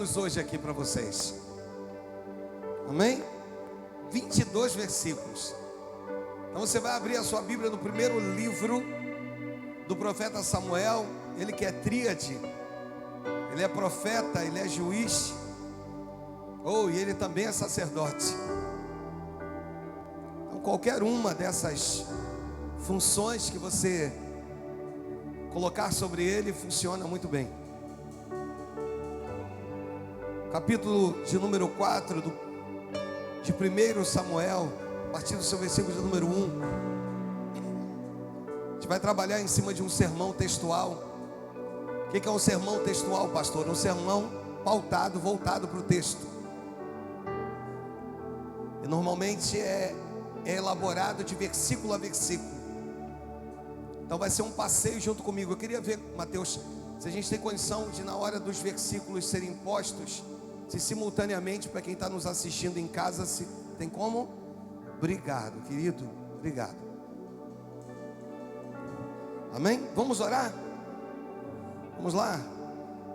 hoje aqui para vocês. Amém? 22 versículos. Então você vai abrir a sua Bíblia no primeiro livro do profeta Samuel. Ele que é tríade, ele é profeta, ele é juiz, e ele também é sacerdote. Então qualquer uma dessas funções que você colocar sobre ele funciona muito bem. Capítulo de número 4 de 1 Samuel, a partir do seu versículo de número 1. A gente vai trabalhar em cima de um sermão textual. O que é um sermão textual, pastor? Um sermão pautado, voltado para o texto. E normalmente é elaborado de versículo a versículo. Então vai ser um passeio junto comigo. Eu queria ver, Mateus, se a gente tem condição de, na hora dos versículos serem postos, se simultaneamente, para quem está nos assistindo em casa, se tem como? Obrigado, querido, obrigado. Amém? Vamos orar? Vamos lá?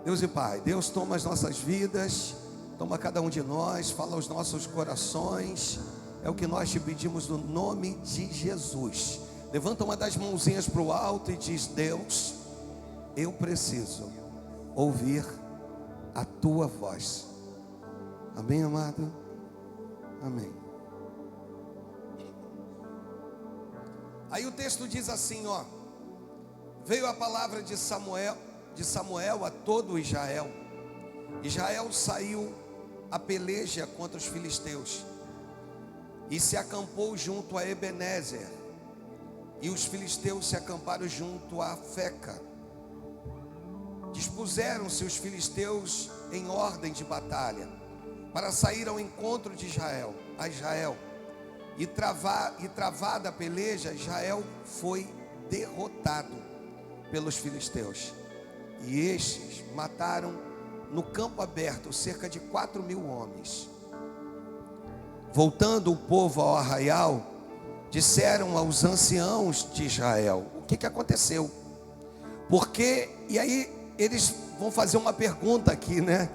Deus e Pai, Deus toma as nossas vidas, toma cada um de nós, fala aos nossos corações. É o que nós te pedimos no nome de Jesus. Levanta uma das mãozinhas para o alto e diz: Deus, eu preciso ouvir a tua voz. Amém, amado? Amém. Aí o texto diz assim, veio a palavra de Samuel a todo Israel. Israel saiu a peleja contra os filisteus e se acampou junto a Ebenezer, e os filisteus se acamparam junto a Feca. Dispuseram-se os filisteus em ordem de batalha para sair ao encontro de Israel. E travada a peleja, Israel foi derrotado pelos filisteus. E estes mataram no campo aberto cerca de 4.000 homens. Voltando o povo ao arraial, disseram aos anciãos de Israel: o que aconteceu? Porque, e aí eles vão fazer uma pergunta aqui, né?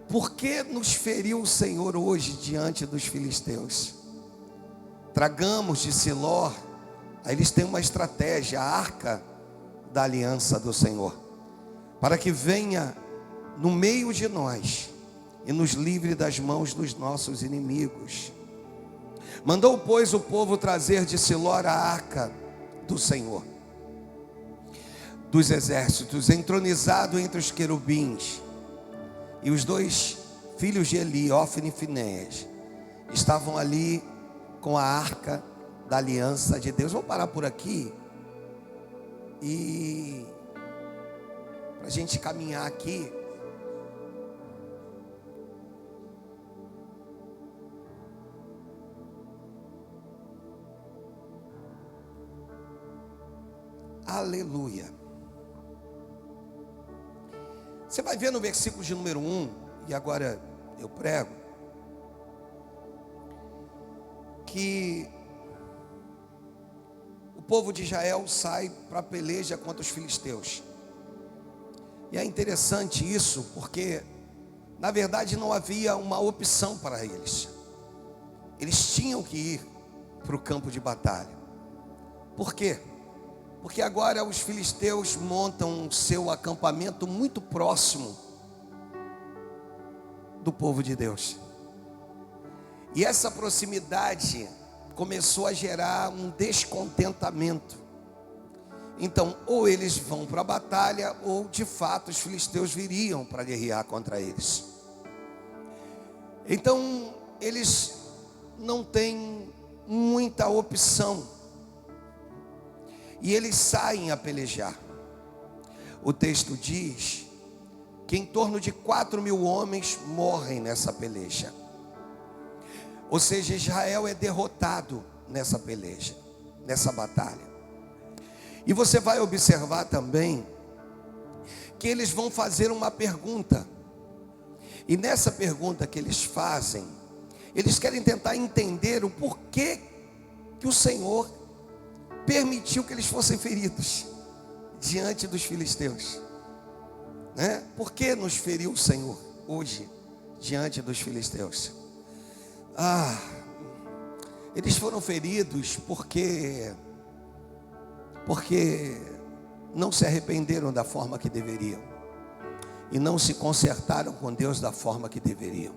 Por que nos feriu o Senhor hoje diante dos filisteus? Tragamos de Siló. Aí eles têm uma estratégia, a arca da aliança do Senhor, para que venha no meio de nós e nos livre das mãos dos nossos inimigos. Mandou, pois, o povo trazer de Siló a arca do Senhor dos exércitos, entronizado entre os querubins. E os dois filhos de Eli, Ofni e Finéias, estavam ali com a arca da aliança de Deus. Vou parar por aqui e para a gente caminhar aqui. Aleluia. Você vai ver no versículo de número 1, e agora eu prego, que o povo de Israel sai para a peleja contra os filisteus. E é interessante isso, porque na verdade não havia uma opção para eles. Eles tinham que ir para o campo de batalha. Por quê? Porque agora os filisteus montam seu acampamento muito próximo do povo de Deus. E essa proximidade começou a gerar um descontentamento. Então, ou eles vão para a batalha, ou de fato os filisteus viriam para guerrear contra eles. Então, eles não têm muita opção. E eles saem a pelejar. O texto diz que em torno de 4.000 homens morrem nessa peleja. Ou seja, Israel é derrotado nessa peleja, nessa batalha. E você vai observar também que eles vão fazer uma pergunta. E nessa pergunta que eles fazem, eles querem tentar entender o porquê que o Senhor permitiu que eles fossem feridos diante dos filisteus. Por que nos feriu o Senhor? hoje diante dos filisteus. Eles foram feridos porque não se arrependeram da forma que deveriam e não se consertaram com Deus da forma que deveriam.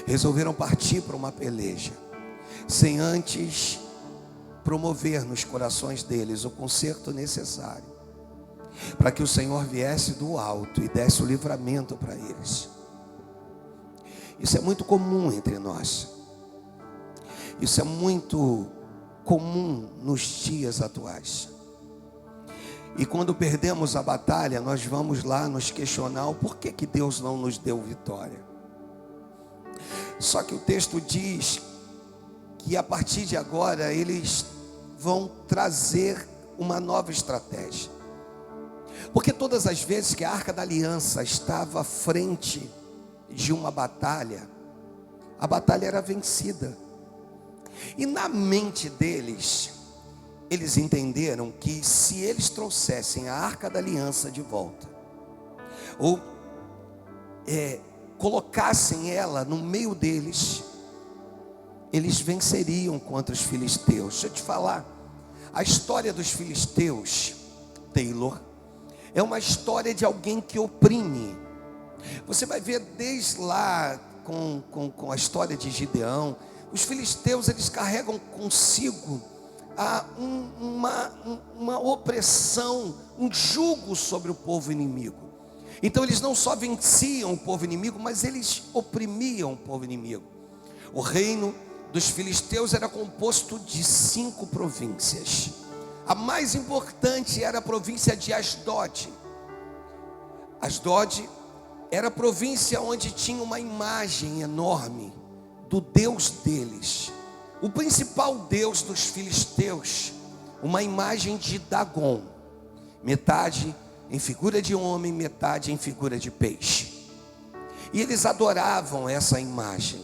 Resolveram partir para uma peleja sem antes promover nos corações deles o conserto necessário para que o Senhor viesse do alto e desse o livramento para eles. Isso é muito comum entre nós. Isso é muito comum nos dias atuais. E quando perdemos a batalha, nós vamos lá nos questionar o porquê que Deus não nos deu vitória. Só que o texto diz que a partir de agora eles vão trazer uma nova estratégia. Porque todas as vezes que a Arca da Aliança estava à frente de uma batalha, a batalha era vencida. E na mente deles, eles entenderam que se eles trouxessem a Arca da Aliança de volta, ou colocassem ela no meio deles, eles venceriam contra os filisteus. Deixa eu te falar, a história dos filisteus, Taylor, é uma história de alguém que oprime. Você vai ver desde lá com a história de Gideão, os filisteus eles carregam consigo uma opressão, um jugo sobre o povo inimigo. Então eles não só venciam o povo inimigo, mas eles oprimiam o povo inimigo. O reino dos filisteus era composto de 5 províncias. A mais importante era a província de Asdod. Asdod era a província onde tinha uma imagem enorme do Deus deles, o principal Deus dos filisteus, uma imagem de Dagon, metade em figura de homem, metade em figura de peixe. E eles adoravam essa imagem.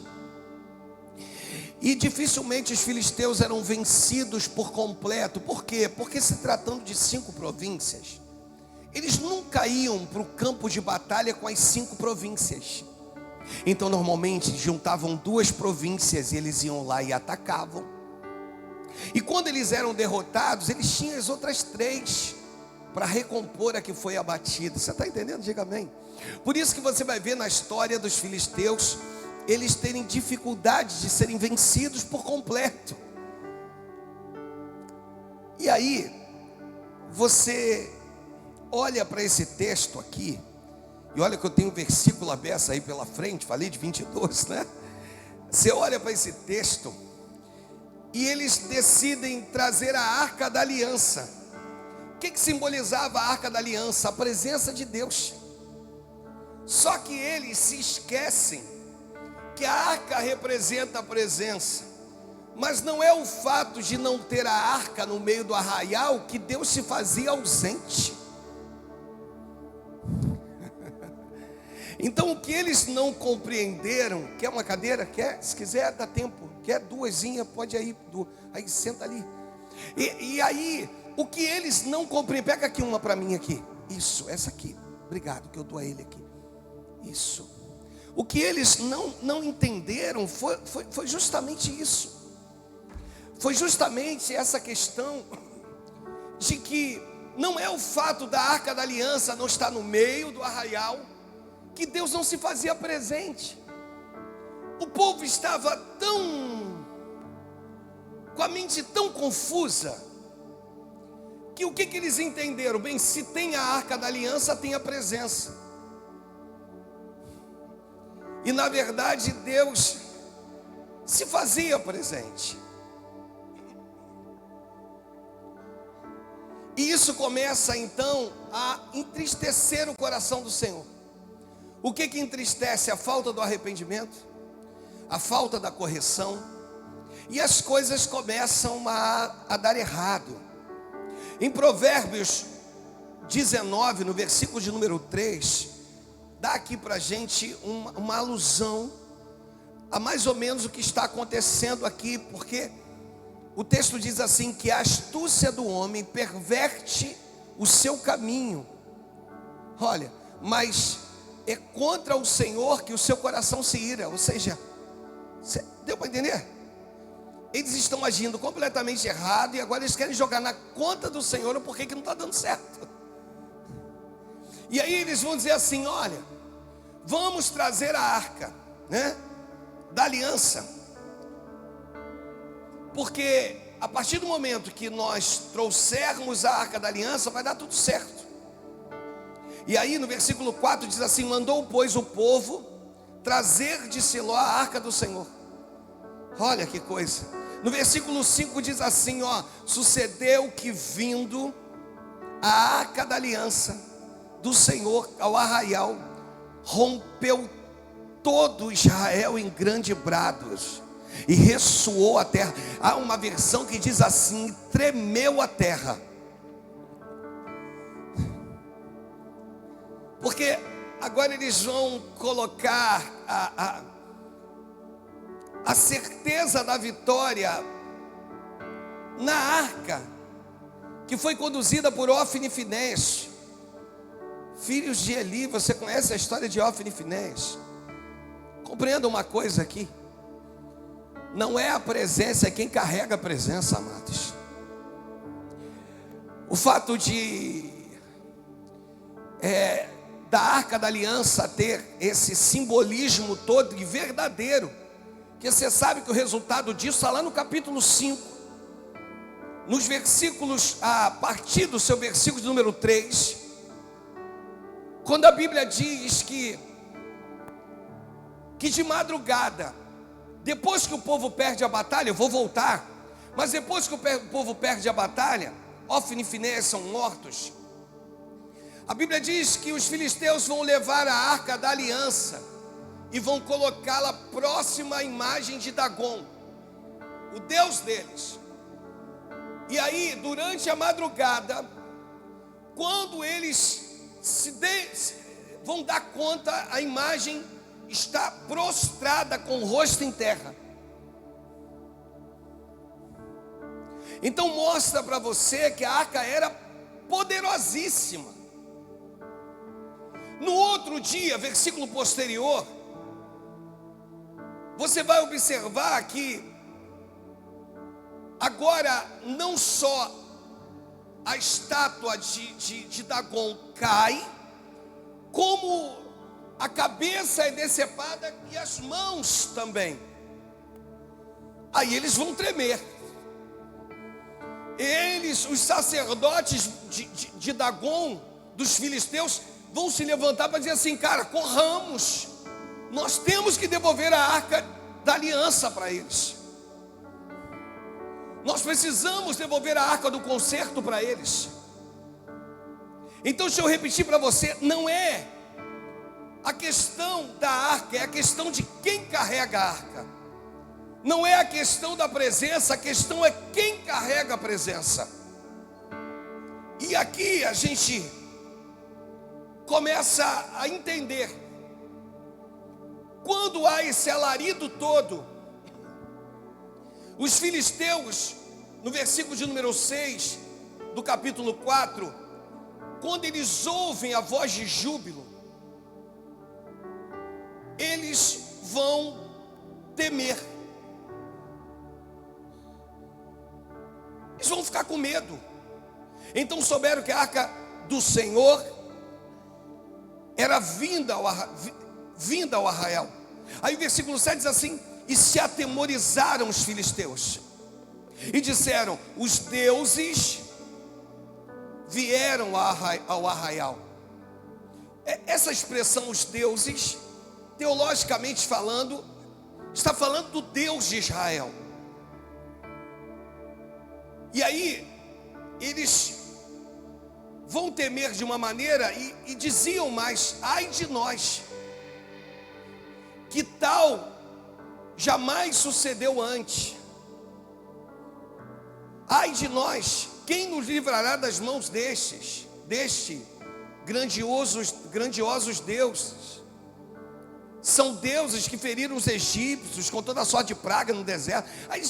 E dificilmente os filisteus eram vencidos por completo. Por quê? Porque se tratando de 5 províncias, eles nunca iam para o campo de batalha com as 5 províncias. Então normalmente juntavam 2 províncias e eles iam lá e atacavam. E quando eles eram derrotados, eles tinham as outras 3 para recompor a que foi abatida. Você está entendendo? Diga amém. Por isso que você vai ver na história dos filisteus eles terem dificuldade de serem vencidos por completo. E aí você olha para esse texto aqui, e olha que eu tenho um versículo aberto aí pela frente, falei de 22, né? Você olha para esse texto, e eles decidem trazer a Arca da Aliança. O que simbolizava a Arca da Aliança? A presença de Deus. Só que eles se esquecem que a arca representa a presença. Mas não é o fato de não ter a arca no meio do arraial que Deus se fazia ausente. Então o que eles não compreenderam, quer uma cadeira? Quer? Se quiser dá tempo. Quer 2, pode aí, aí senta ali. E aí, o que eles não compreendem, pega aqui uma para mim aqui. Isso, essa aqui. Obrigado, que eu dou a ele aqui. Isso. O que eles não entenderam foi justamente isso. Foi justamente essa questão de que não é o fato da Arca da Aliança não estar no meio do arraial que Deus não se fazia presente. O povo estava com a mente tão confusa, que o que eles entenderam? Bem, se tem a Arca da Aliança, tem a presença. E na verdade Deus se fazia presente. E isso começa então a entristecer o coração do Senhor. O que entristece? A falta do arrependimento, a falta da correção, e as coisas começam a dar errado. Em Provérbios 19, no versículo de número 3, dá aqui para a gente uma alusão a mais ou menos o que está acontecendo aqui, porque o texto diz assim, que a astúcia do homem perverte o seu caminho. Olha, mas é contra o Senhor que o seu coração se ira. Ou seja, deu para entender? Eles estão agindo completamente errado e agora eles querem jogar na conta do Senhor o porquê que não está dando certo. E aí eles vão dizer assim: olha, vamos trazer a arca, né, da aliança, porque a partir do momento que nós trouxermos a arca da aliança, vai dar tudo certo. E aí no versículo 4 diz assim: mandou pois o povo trazer de Siló a arca do Senhor. Olha que coisa. No versículo 5 diz assim, ó: sucedeu que vindo a arca da aliança do Senhor ao arraial, rompeu todo Israel em grandes brados e ressoou a terra. Há uma versão que diz assim: tremeu a terra. Porque agora eles vão colocar a certeza da vitória na arca, que foi conduzida por Ofni e Finés, filhos de Eli. Você conhece a história de Ofni e Finés? Compreenda uma coisa aqui: não é a presença, é quem carrega a presença, amados. O fato da arca da aliança ter esse simbolismo todo e verdadeiro, que você sabe que o resultado disso está lá no capítulo 5, nos versículos, a partir do seu versículo de número 3, quando a Bíblia diz que de madrugada, depois que o povo perde a batalha, eu vou voltar, mas depois que o povo perde a batalha, Ofni e Finés são mortos. A Bíblia diz que os filisteus vão levar a arca da aliança e vão colocá-la próxima à imagem de Dagon, o deus deles. E aí, durante a madrugada, quando eles vão dar conta, a imagem está prostrada com o rosto em terra. Então mostra para você que a arca era poderosíssima. No outro dia, versículo posterior, você vai observar que agora não só a estátua de Dagon cai, como a cabeça é decepada e as mãos também. Aí eles vão tremer. Eles, os sacerdotes de Dagon, dos filisteus, vão se levantar para dizer assim: cara, corramos, nós temos que devolver a arca da aliança para eles. Nós precisamos devolver a arca do concerto para eles. Então deixa eu repetir para você: não é a questão da arca, é a questão de quem carrega a arca. Não é a questão da presença, a questão é quem carrega a presença. E aqui a gente começa a entender, quando há esse alarido todo, os filisteus, no versículo de número 6 do capítulo 4, quando eles ouvem a voz de júbilo, eles vão temer, eles vão ficar com medo. Então souberam que a arca do Senhor era vinda ao arraial. Aí o versículo 7 diz assim: e se atemorizaram os filisteus e disseram: os deuses vieram ao arraial. Essa expressão, os deuses, teologicamente falando, está falando do Deus de Israel. E aí eles vão temer de uma maneira e diziam mais: ai de nós, que tal jamais sucedeu antes. Ai de nós, quem nos livrará das mãos deste grandiosos deuses? São deuses que feriram os egípcios com toda a sorte de praga no deserto. Aí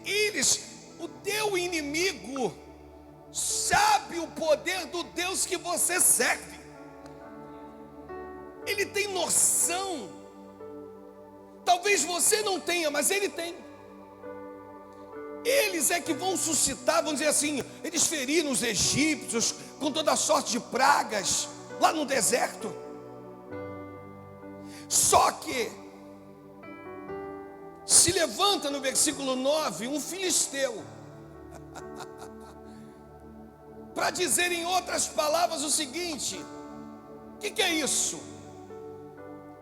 eles, o teu inimigo sabe o poder do Deus que você serve. Ele tem noção. Talvez você não tenha, mas ele tem. Eles é que vão suscitar, vamos dizer assim, eles feriram os egípcios com toda sorte de pragas lá no deserto. Só que se levanta no versículo 9 um filisteu para dizer em outras palavras o seguinte: o que é isso?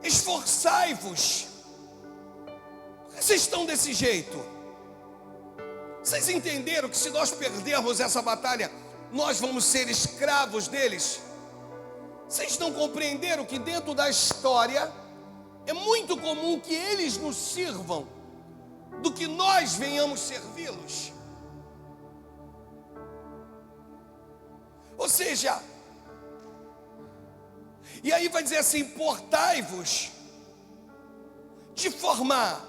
Esforçai-vos. Por que vocês estão desse jeito? Vocês entenderam que se nós perdermos essa batalha, nós vamos ser escravos deles? Vocês não compreenderam que dentro da história é muito comum que eles nos sirvam do que nós venhamos servi-los? Ou seja, e aí vai dizer assim: portai-vos de forma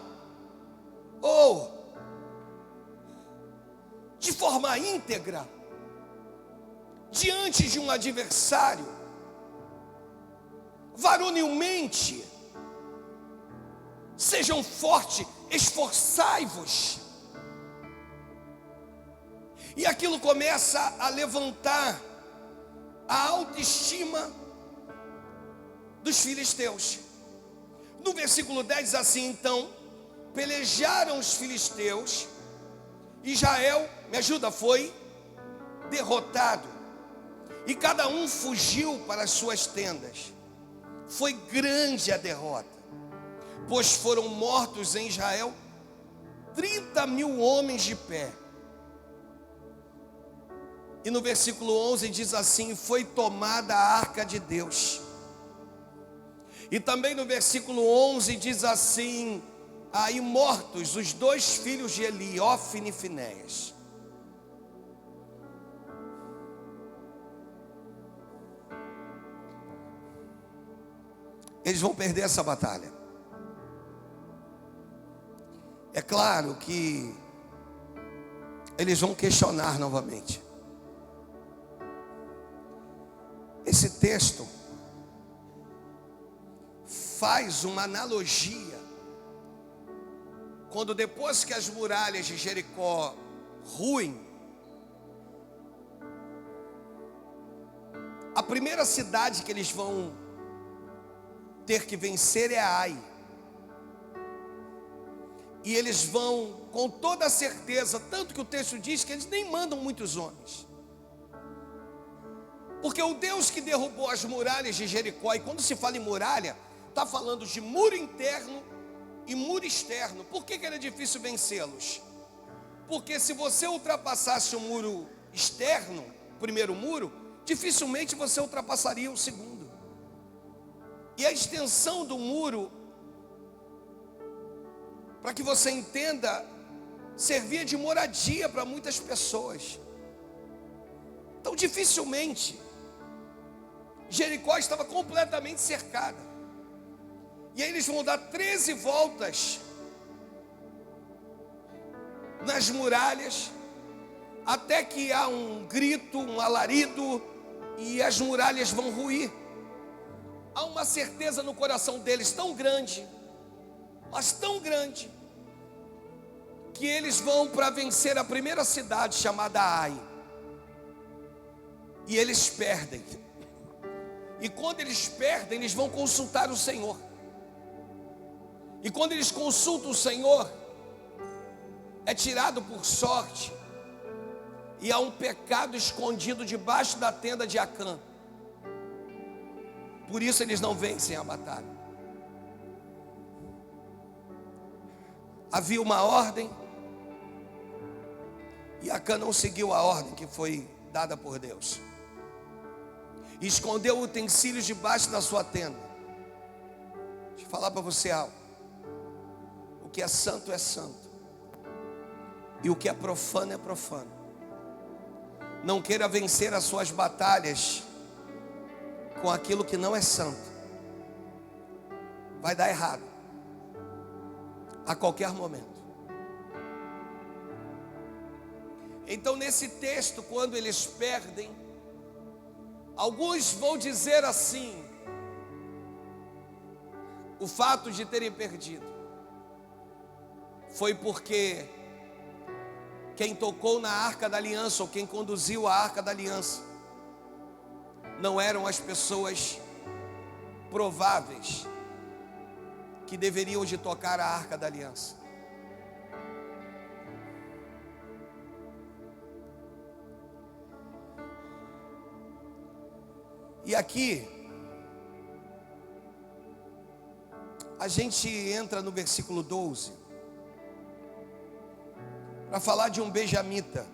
íntegra diante de um adversário, varonilmente, sejam fortes, esforçai-vos. E aquilo começa a levantar a autoestima dos filisteus. No versículo 10 diz assim: então pelejaram os filisteus, e Israel, me ajuda, foi derrotado, e cada um fugiu para as suas tendas. Foi grande a derrota, pois foram mortos em Israel 30.000 homens de pé. E no versículo 11 diz assim: foi tomada a arca de Deus. E também no versículo 11 diz assim: aí mortos os 2 filhos de Eli, Ofni e Finéias. Eles vão perder essa batalha. É claro que eles vão questionar novamente. Esse texto faz uma analogia, quando depois que as muralhas de Jericó ruem, a primeira cidade que eles vão ter que vencer é Ai. E eles vão com toda certeza, tanto que o texto diz que eles nem mandam muitos homens, porque o Deus que derrubou as muralhas de Jericó, e quando se fala em muralha, está falando de muro interno e muro externo. Por que era difícil vencê-los? Porque se você ultrapassasse o muro externo, o primeiro muro, dificilmente você ultrapassaria o segundo. E a extensão do muro, para que você entenda, servia de moradia para muitas pessoas. Então dificilmente Jericó estava completamente cercada. E aí eles vão dar 13 voltas nas muralhas, até que há um grito, um alarido, e as muralhas vão ruir. Há uma certeza no coração deles tão grande, mas tão grande, que eles vão para vencer a primeira cidade, chamada Ai. E eles perdem. E quando eles perdem, eles vão consultar o Senhor. E quando eles consultam o Senhor, é tirado por sorte, e há um pecado escondido debaixo da tenda de Acã. Por isso eles não vencem a batalha. Havia uma ordem, e Acã não seguiu a ordem que foi dada por Deus, e escondeu utensílios debaixo da sua tenda. Deixa eu falar para você algo: o que é santo, e o que é profano é profano. Não queira vencer as suas batalhas com aquilo que não é santo. Vai dar errado a qualquer momento. Então, nesse texto, quando eles perdem, alguns vão dizer assim: o fato de terem perdido foi porque quem tocou na Arca da Aliança, ou quem conduziu a Arca da Aliança, não eram as pessoas prováveis que deveriam de tocar a Arca da Aliança. E aqui a gente entra no versículo 12 para falar de um benjamita,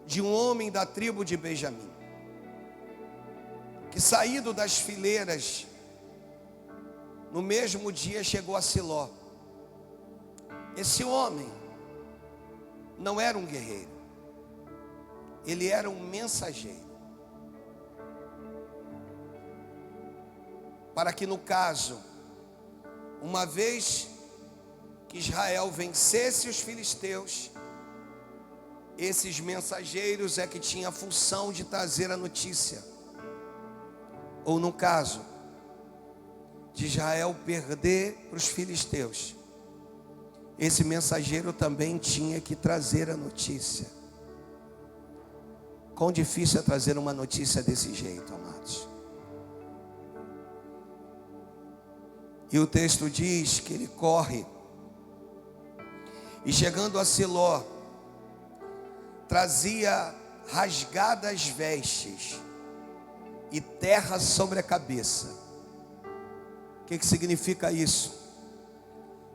de um homem da tribo de Benjamim, que saído das fileiras, no mesmo dia chegou a Siló. Esse homem não era um guerreiro, ele era um mensageiro, para que no caso, uma vez que Israel vencesse os filisteus, esses mensageiros é que tinham a função de trazer a notícia. Ou no caso de Israel perder para os filisteus, esse mensageiro também tinha que trazer a notícia. Quão difícil é trazer uma notícia desse jeito, amados. E o texto diz que ele corre, e chegando a Siló, trazia rasgadas vestes e terra sobre a cabeça. O que significa isso?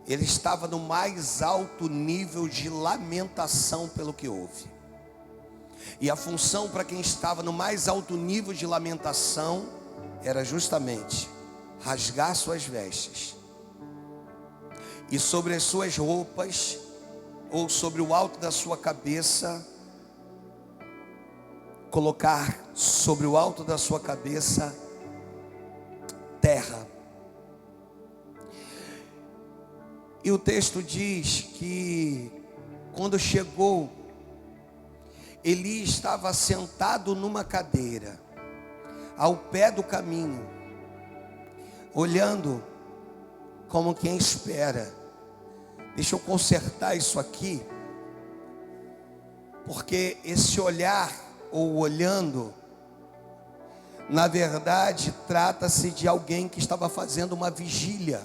Ele estava no mais alto nível de lamentação pelo que houve. E a função para quem estava no mais alto nível de lamentação era justamente rasgar suas vestes, e sobre as suas roupas, ou sobre o alto da sua cabeça, colocar sobre o alto da sua cabeça terra. E o texto diz que quando chegou, Eli estava sentado numa cadeira, ao pé do caminho, olhando como quem espera. Deixa eu consertar isso aqui, porque esse olhar ou olhando, na verdade, trata-se de alguém que estava fazendo uma vigília,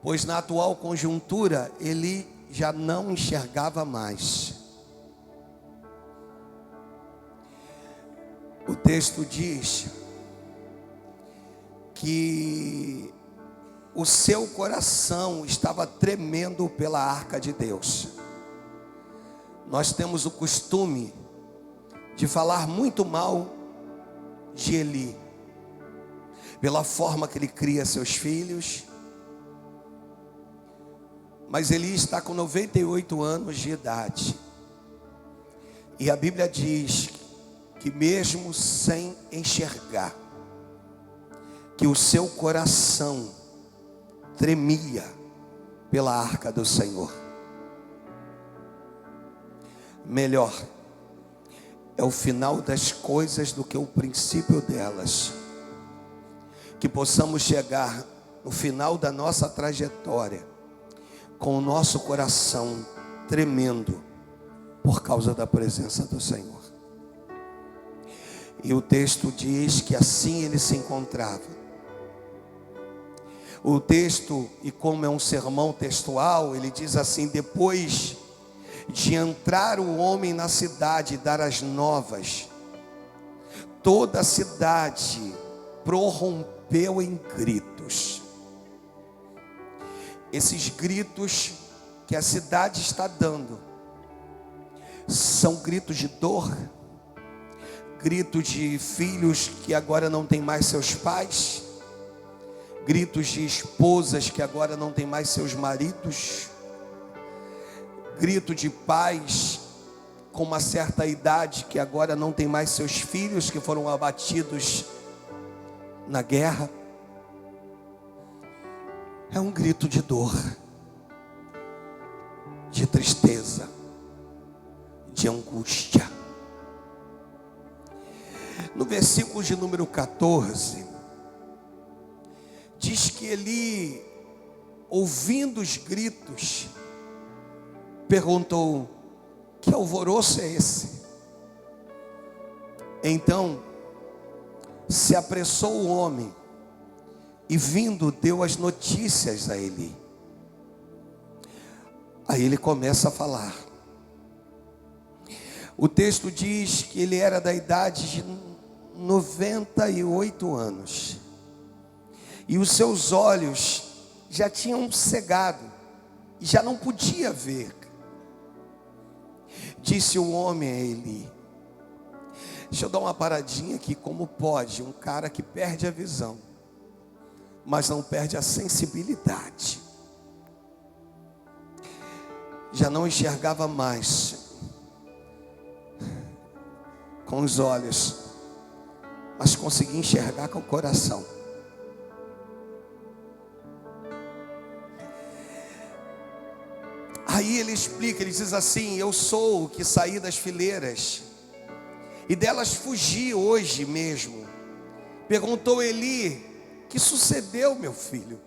pois na atual conjuntura ele já não enxergava mais. O texto diz que o seu coração estava tremendo pela arca de Deus. Nós temos o costume de falar muito mal de Eli, pela forma que ele cria seus filhos. Mas Eli está com 98 anos de idade, e a Bíblia diz que mesmo sem enxergar, que o seu coração tremia pela arca do Senhor. Melhor é o final das coisas do que o princípio delas. Que possamos chegar no final da nossa trajetória com o nosso coração tremendo por causa da presença do Senhor. E o texto diz que assim ele se encontrava. O texto, e como é um sermão textual, ele diz assim: depois de entrar o homem na cidade e dar as novas, toda a cidade prorrompeu em gritos. Esses gritos que a cidade está dando são gritos de dor, gritos de filhos que agora não têm mais seus pais, gritos de esposas que agora não têm mais seus maridos, grito de pais com uma certa idade que agora não tem mais seus filhos, que foram abatidos na guerra. É um grito de dor, de tristeza, de angústia. No versículo de número 14, diz que Eli, ouvindo os gritos, perguntou: que alvoroço é esse? Então se apressou o homem e, vindo, deu as notícias a Eli. Aí ele começa a falar. O texto diz que ele era da idade de 98 anos. E os seus olhos já tinham cegado. E já não podia ver. Disse o homem a Eli: deixa eu dar uma paradinha aqui. Como pode um cara que perde a visão, mas não perde a sensibilidade? Já não enxergava mais com os olhos, mas conseguia enxergar com o coração. Aí ele explica, ele diz assim: eu sou o que saí das fileiras e delas fugi hoje mesmo. Perguntou Eli: que sucedeu, meu filho?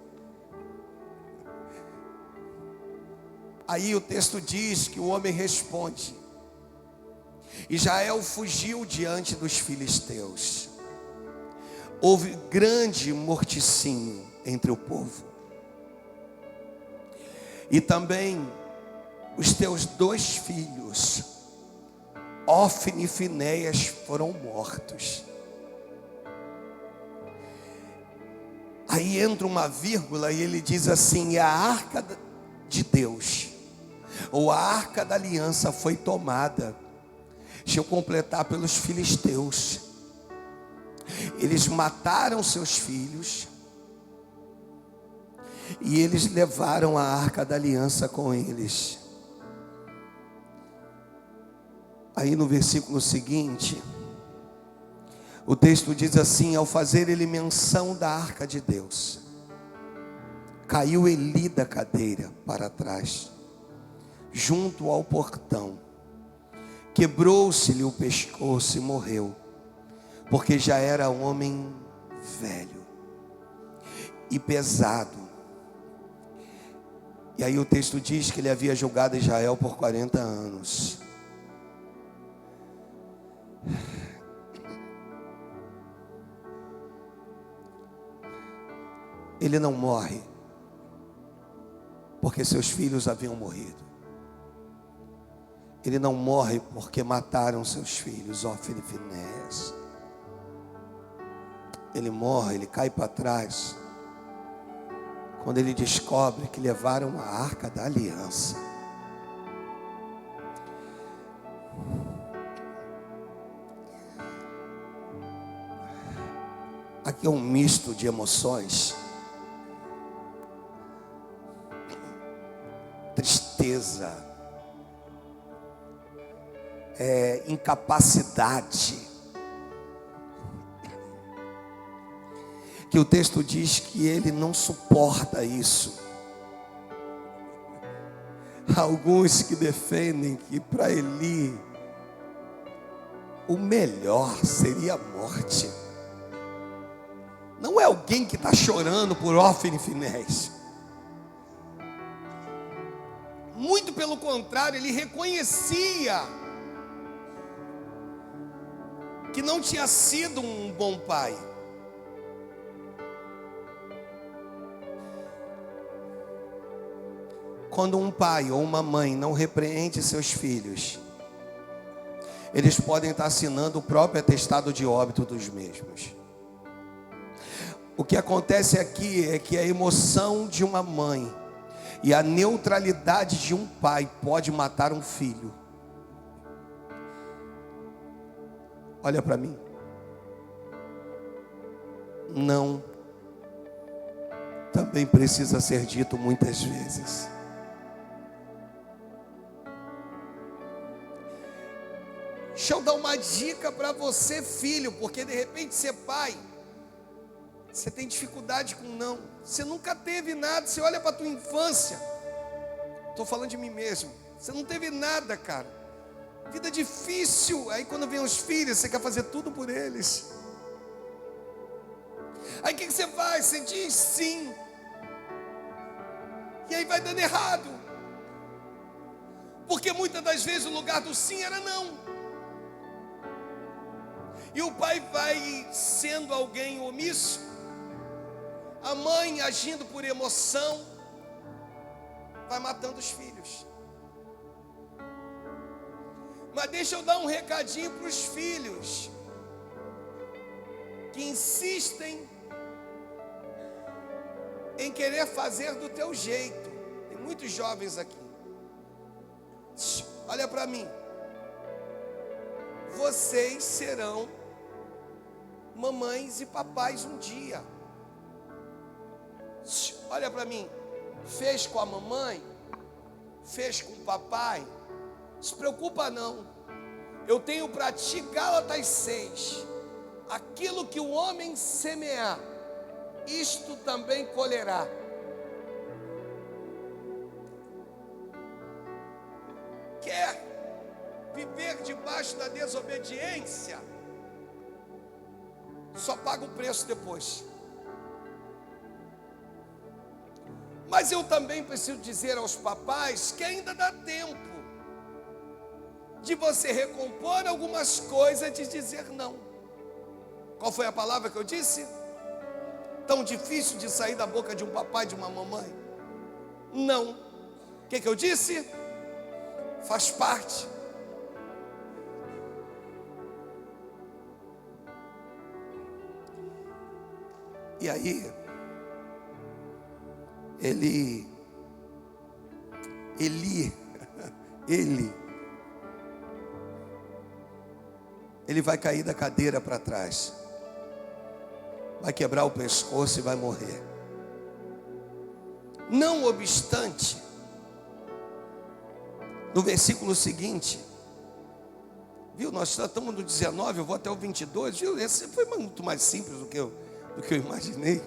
Aí o texto diz que o homem responde: Israel fugiu diante dos filisteus. Houve grande morticínio entre o povo. E também os teus 2 filhos, Ofni e Finéias, foram mortos. Aí entra uma vírgula e ele diz assim: a arca de Deus, ou a arca da aliança, foi tomada. Deixa eu completar: pelos filisteus. Eles mataram seus filhos e eles levaram a arca da aliança com eles. Aí no versículo seguinte, o texto diz assim: ao fazer ele menção da arca de Deus, caiu Eli da cadeira para trás, junto ao portão. Quebrou-se-lhe o pescoço e morreu, porque já era homem velho e pesado. E aí o texto diz que ele havia julgado Israel por 40 anos. Ele não morre porque seus filhos haviam morrido. Ele não morre porque mataram seus filhos, Ofni e Finéias. Ele morre, ele cai para trás quando ele descobre que levaram a arca da aliança. Aqui é um misto de emoções. Tristeza, incapacidade. Que o texto diz que ele não suporta isso. Alguns que defendem que para Eli o melhor seria a morte. Não é alguém que está chorando por Ofni e Finéias. Muito pelo contrário, ele reconhecia que não tinha sido um bom pai. Quando um pai ou uma mãe não repreende seus filhos, eles podem estar assinando o próprio atestado de óbito dos mesmos. O que acontece aqui é que a emoção de uma mãe e a neutralidade de um pai pode matar um filho. Olha para mim. Não. Também precisa ser dito muitas vezes. Deixa eu dar uma dica para você, filho, porque de repente ser pai, você tem dificuldade com não. Você nunca teve nada. Você olha para a tua infância. Estou falando de mim mesmo. Você não teve nada, cara. Vida difícil. Aí quando vem os filhos, você quer fazer tudo por eles. Aí o que você faz? Você diz sim. E aí vai dando errado. Porque muitas das vezes o lugar do sim era não. E o pai vai sendo alguém omisso. A mãe agindo por emoção. Vai matando os filhos. Mas deixa eu dar um recadinho para os filhos que insistem em querer fazer do teu jeito. Tem muitos jovens aqui. Olha para mim. Vocês serão mamães e papais um dia. Olha para mim. Fez com a mamãe, fez com o papai. Se preocupa não. Eu tenho para ti Gálatas 6. Aquilo que o homem semear, isto também colherá. Quer viver debaixo da desobediência? Só paga o preço depois. Mas eu também preciso dizer aos papais que ainda dá tempo de você recompor algumas coisas, de dizer não. Qual foi a palavra que eu disse? Tão difícil de sair da boca de um papai e de uma mamãe. Não. O que eu disse? Faz parte. E aí, ele vai cair da cadeira para trás, vai quebrar o pescoço e vai morrer. Não obstante, no versículo seguinte, viu, nós estamos no 19, eu vou até o 22, viu, esse foi muito mais simples do que eu imaginei.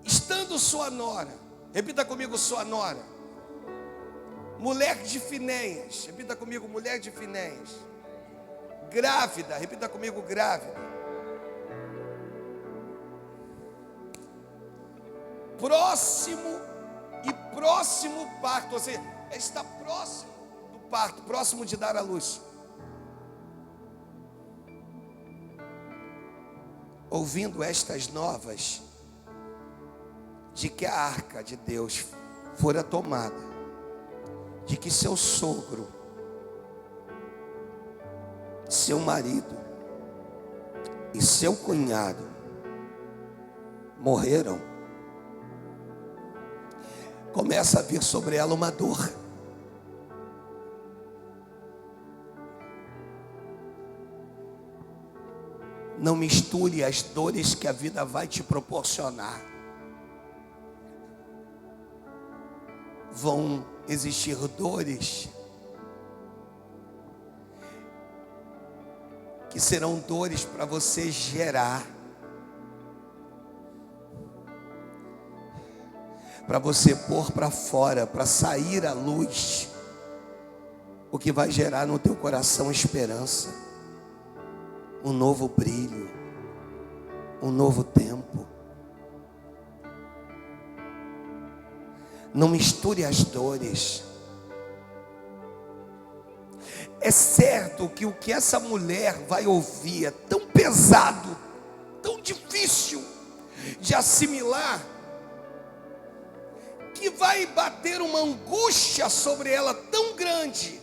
Estando sua nora, repita comigo, sua nora, mulher de Finéias, repita comigo, mulher de Finéias, grávida, repita comigo, grávida, próximo parto, ou seja, está próximo do parto, próximo de dar à luz. Ouvindo estas novas, de que a arca de Deus fora tomada, de que seu sogro, seu marido e seu cunhado morreram, começa a vir sobre ela uma dor. Não misture as dores que a vida vai te proporcionar. Vão existir dores que serão dores para você gerar, para você pôr para fora, para sair à luz, o que vai gerar no teu coração esperança, um novo brilho, um novo tempo. Não misture as dores. É certo que o que essa mulher vai ouvir é tão pesado, tão difícil de assimilar, que vai bater uma angústia sobre ela tão grande.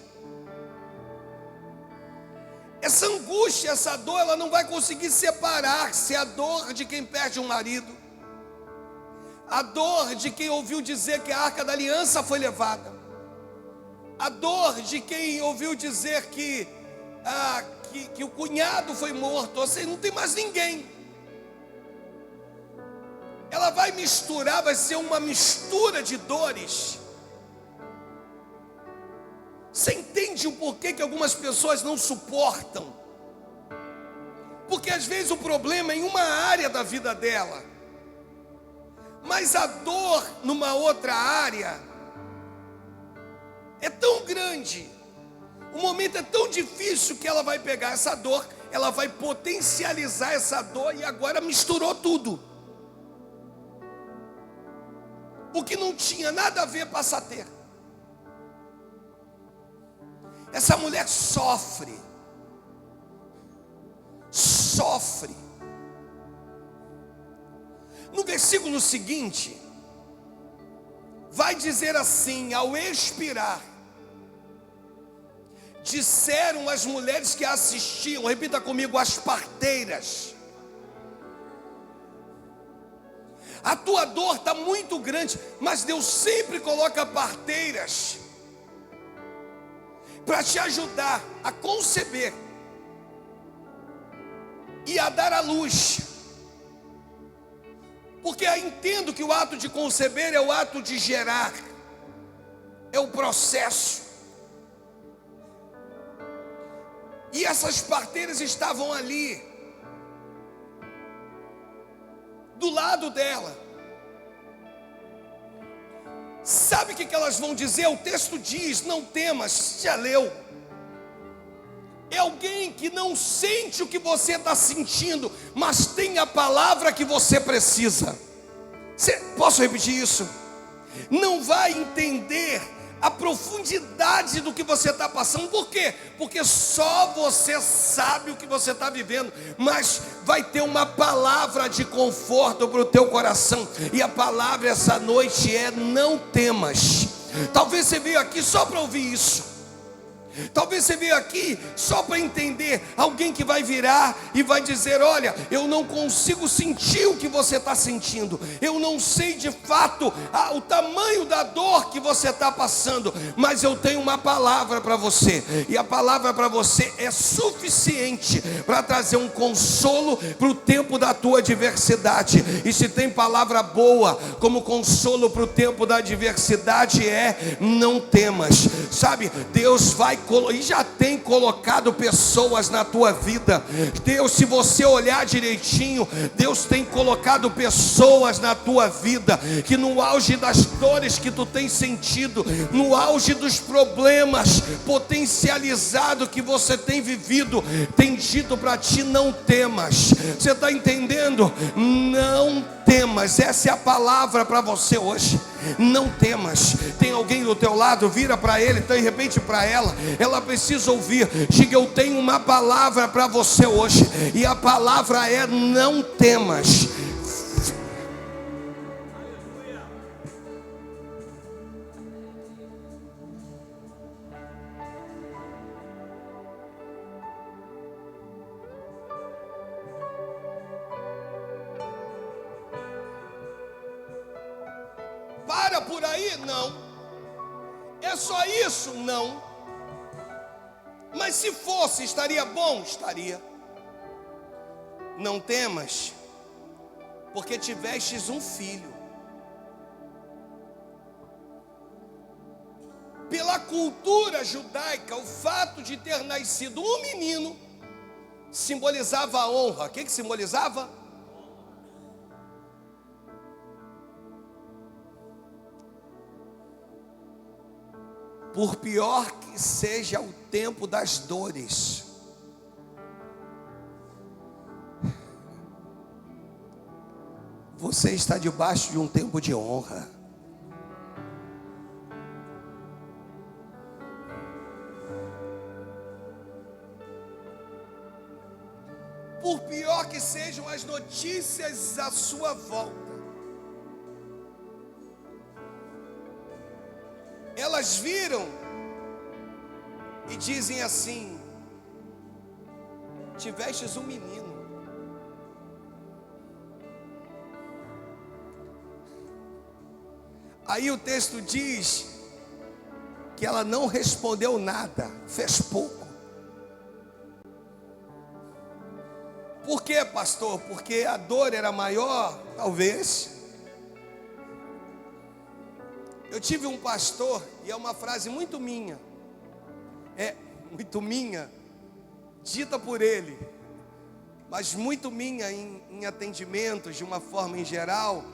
Essa angústia, essa dor, ela não vai conseguir separar-se. A dor de quem perde um marido, a dor de quem ouviu dizer que a arca da aliança foi levada, a dor de quem ouviu dizer que o cunhado foi morto, ou seja, não tem mais ninguém. Ela vai misturar, vai ser uma mistura de dores. Você entende o porquê que algumas pessoas não suportam? Porque às vezes o problema é em uma área da vida dela, mas a dor numa outra área é tão grande, o momento é tão difícil que ela vai pegar essa dor ela vai potencializar essa dor e agora misturou tudo. O que não tinha nada a ver passa a ter. Essa mulher sofre. No versículo seguinte, vai dizer assim: ao expirar, disseram as mulheres que a assistiam, repita comigo, as parteiras: a tua dor está muito grande, mas Deus sempre coloca parteiras para te ajudar a conceber e a dar à luz. Porque eu entendo que o ato de conceber é o ato de gerar, é o processo. E essas parteiras estavam ali, do lado dela. Sabe o que elas vão dizer? O texto diz: não temas. Já leu? É alguém que não sente o que você está sentindo, mas tem a palavra que você precisa. Posso repetir isso? Não vai entender a profundidade do que você está passando. Por quê? Porque só você sabe o que você está vivendo. Mas vai ter uma palavra de conforto para o teu coração. E a palavra essa noite é: não temas. Talvez você veio aqui só para ouvir isso. Talvez você veio aqui só para entender. Alguém que vai virar e vai dizer: olha, eu não consigo sentir o que você está sentindo. Eu não sei de fato o tamanho da dor que você está passando, mas eu tenho uma palavra para você. E a palavra para você é suficiente para trazer um consolo para o tempo da tua adversidade. E se tem palavra boa como consolo para o tempo da adversidade, é: não temas. Sabe, Deus vai e já tem colocado pessoas na tua vida. Deus, se você olhar direitinho, Deus tem colocado pessoas na tua vida que no auge das dores que tu tem sentido, no auge dos problemas potencializado que você tem vivido, tem dito para ti: não temas. Você está entendendo? Não temas. Essa é a palavra para você hoje. Não temas. Tem alguém do teu lado? Vira para ele, então de repente para ela precisa ouvir. Diga: eu tenho uma palavra para você hoje, e a palavra é: não temas. Para por aí? Não. É só isso? Não. Mas se fosse, estaria bom? Estaria. Não temas, porque tivestes um filho. Pela cultura judaica, o fato de ter nascido um menino simbolizava a honra. O que simbolizava? Por pior que seja o tempo das dores, você está debaixo de um tempo de honra. Por pior que sejam as notícias à sua volta, elas viram e dizem assim: tivestes um menino. Aí o texto diz que ela não respondeu nada, fez pouco. Por quê, pastor? Porque a dor era maior? Talvez. Eu tive um pastor, e é uma frase muito minha, dita por ele, mas muito minha em atendimentos, de uma forma em geral,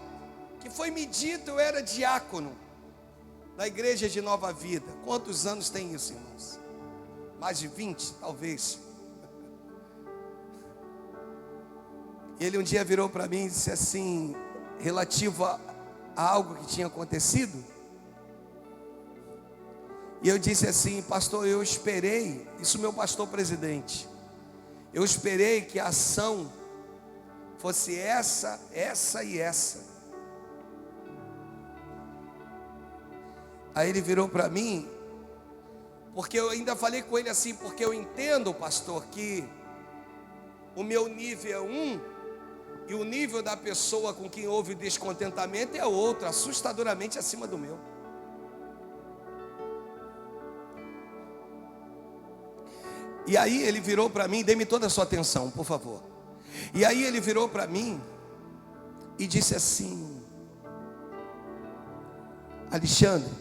que foi me dito. Eu era diácono da igreja de Nova Vida. Quantos anos tem isso, irmãos? Mais de 20, talvez. Ele um dia virou para mim e disse assim, relativo a algo que tinha acontecido. E eu disse assim, pastor, eu esperei, isso meu pastor presidente, eu esperei que a ação fosse essa, essa e essa. Aí ele virou para mim, porque eu ainda falei com ele assim, porque eu entendo, pastor, que o meu nível é um, e o nível da pessoa com quem houve descontentamento é outro, assustadoramente acima do meu. E aí ele virou para mim, dê-me toda a sua atenção, por favor. E aí ele virou para mim e disse assim, Alexandre,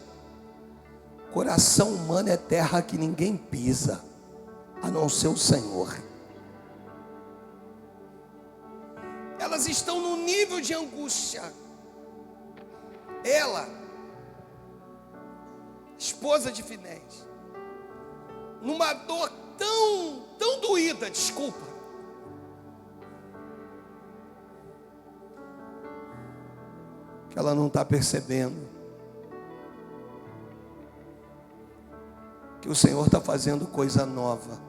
coração humano é terra que ninguém pisa, a não ser o Senhor. Elas estão num nível de angústia. Ela, esposa de Finés, numa dor tão doída, desculpa, que ela não está percebendo que o Senhor está fazendo coisa nova.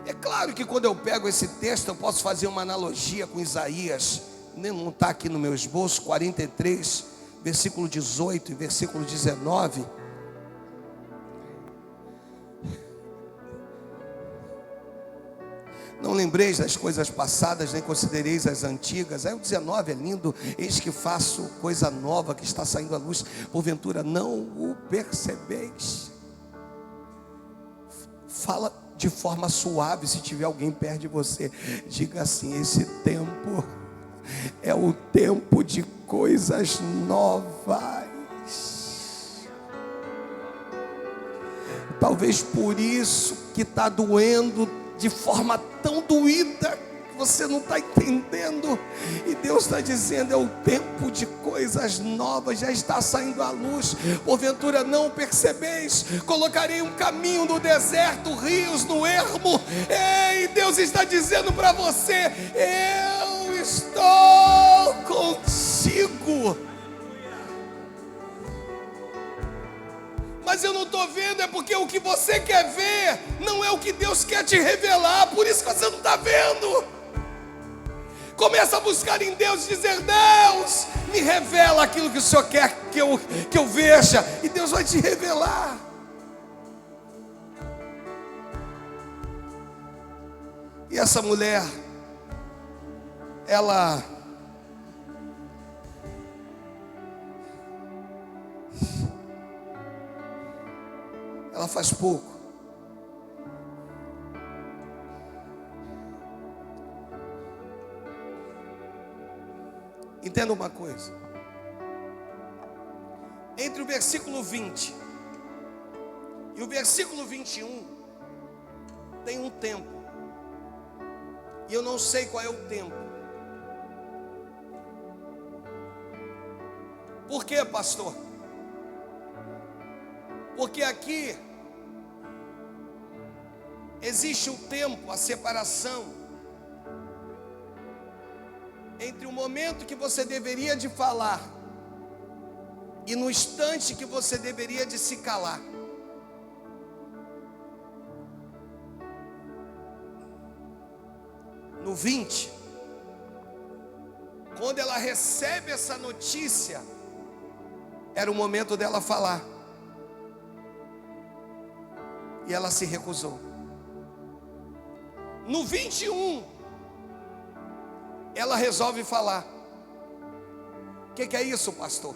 É claro que quando eu pego esse texto, eu posso fazer uma analogia com Isaías, não está aqui no meu esboço, 43, versículo 18 e versículo 19. Não lembreis das coisas passadas, nem considereis as antigas. Aí o 19 é lindo. Eis que faço coisa nova que está saindo à luz. Porventura não o percebeis. Fala de forma suave. Se tiver alguém perto de você, diga assim, esse tempo é o tempo de coisas novas. Talvez por isso que está doendo de forma tão doída que você não está entendendo. E Deus está dizendo, é o tempo de coisas novas, já está saindo à luz. Porventura não percebeis? Colocarei um caminho no deserto, rios no ermo. Ei, Deus está dizendo para você, eu estou contigo. Mas eu não estou vendo, é porque o que você quer ver não é o que Deus quer te revelar, por isso que você não está vendo. Começa a buscar em Deus e dizer, Deus, me revela aquilo que o Senhor quer que eu veja, e Deus vai te revelar. E essa mulher, ela faz pouco. Entenda uma coisa. Entre o versículo 20 e o versículo 21 tem um tempo. E eu não sei qual é o tempo. Por quê, pastor? Porque aqui existe o tempo, a separação entre o momento que você deveria de falar e no instante que você deveria de se calar. No 20, quando ela recebe essa notícia, era o momento dela falar. E ela se recusou. No 21, ela resolve falar. O que é isso, pastor?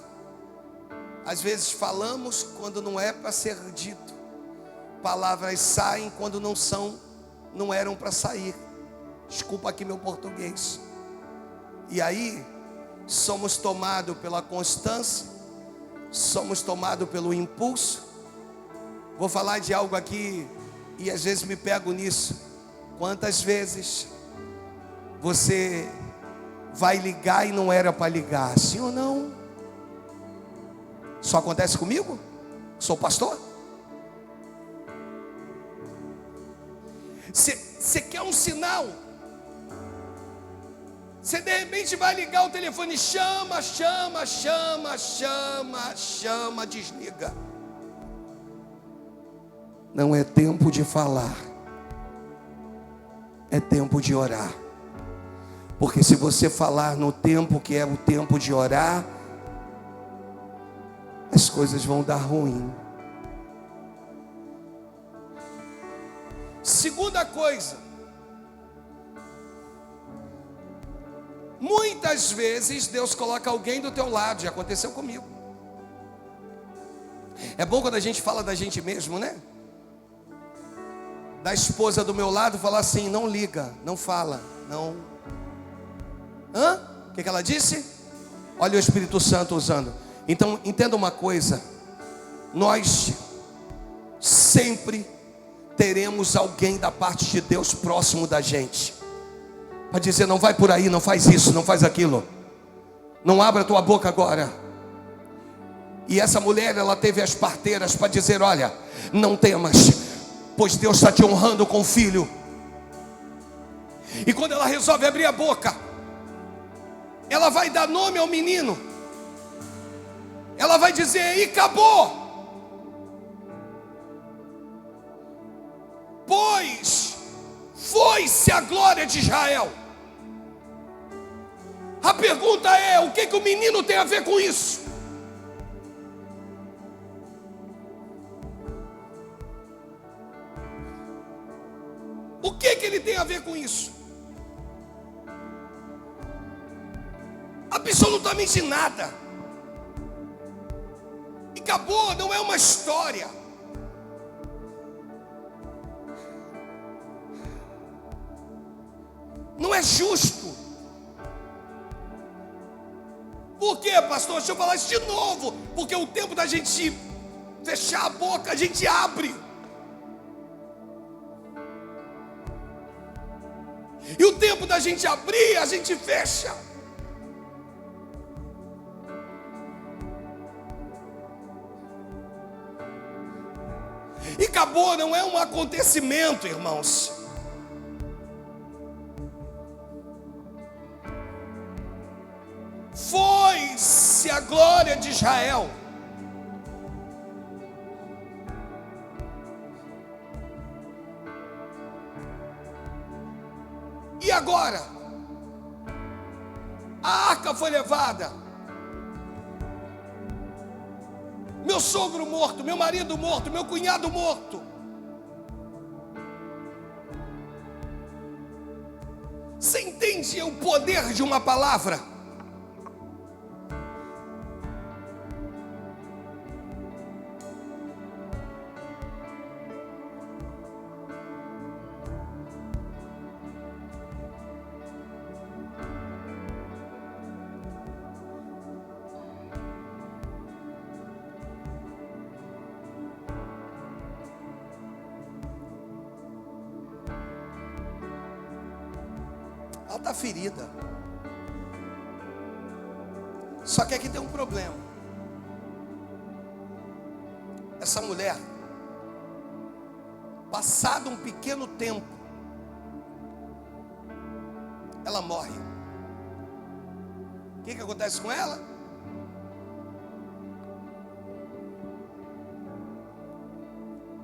Às vezes falamos quando não é para ser dito. Palavras saem quando não eram para sair. Desculpa aqui meu português. E aí, somos tomados pela constância, somos tomados pelo impulso. Vou falar de algo aqui e às vezes me pego nisso. Quantas vezes você vai ligar e não era para ligar? Sim ou não? Só acontece comigo? Sou pastor? Você quer um sinal? Você de repente vai ligar o telefone, chama, desliga. Não é tempo de falar, é tempo de orar. Porque se você falar no tempo que é o tempo de orar, as coisas vão dar ruim. Segunda coisa, muitas vezes Deus coloca alguém do teu lado, já aconteceu comigo. É bom quando a gente fala da gente mesmo, né? Da esposa do meu lado falar assim, não liga, não fala, não. O que ela disse? Olha o Espírito Santo usando. Então entenda uma coisa, nós sempre teremos alguém da parte de Deus próximo da gente, para dizer, não vai por aí, não faz isso, não faz aquilo, não abra tua boca agora. E essa mulher, ela teve as parteiras para dizer, olha, não temas, pois Deus está te honrando com o filho. E quando ela resolve abrir a boca, ela vai dar nome ao menino, ela vai dizer, e acabou, pois foi-se a glória de Israel. A pergunta é, o que o menino tem a ver com isso? O que ele tem a ver com isso? Absolutamente nada. E acabou, não é uma história. Não é justo. Por quê, pastor? Deixa eu falar isso de novo. Porque o tempo da gente fechar a boca, a gente abre. E o tempo da gente abrir, a gente fecha. E acabou, não é um acontecimento, irmãos. Foi-se a glória de Israel. E agora? A arca foi levada. Meu sogro morto, meu marido morto, meu cunhado morto. Você entende o poder de uma palavra? Ela está ferida. Só que aqui tem um problema. Essa mulher, passado um pequeno tempo, ela morre. O que acontece com ela?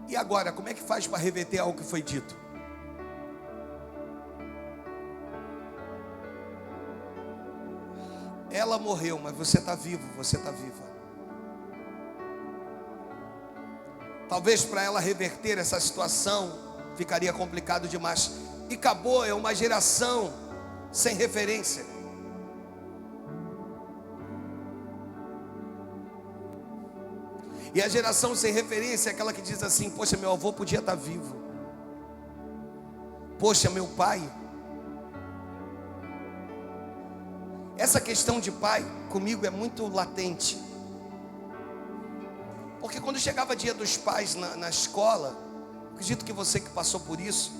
E agora, como é que faz para reverter algo que foi dito? Ela morreu, mas você está vivo, você está viva. Talvez para ela reverter essa situação ficaria complicado demais. E acabou, é uma geração sem referência. E a geração sem referência é aquela que diz assim, poxa, meu avô podia estar vivo. Poxa, meu pai. Essa questão de pai, comigo é muito latente. Porque quando chegava dia dos pais na escola, acredito que você que passou por isso,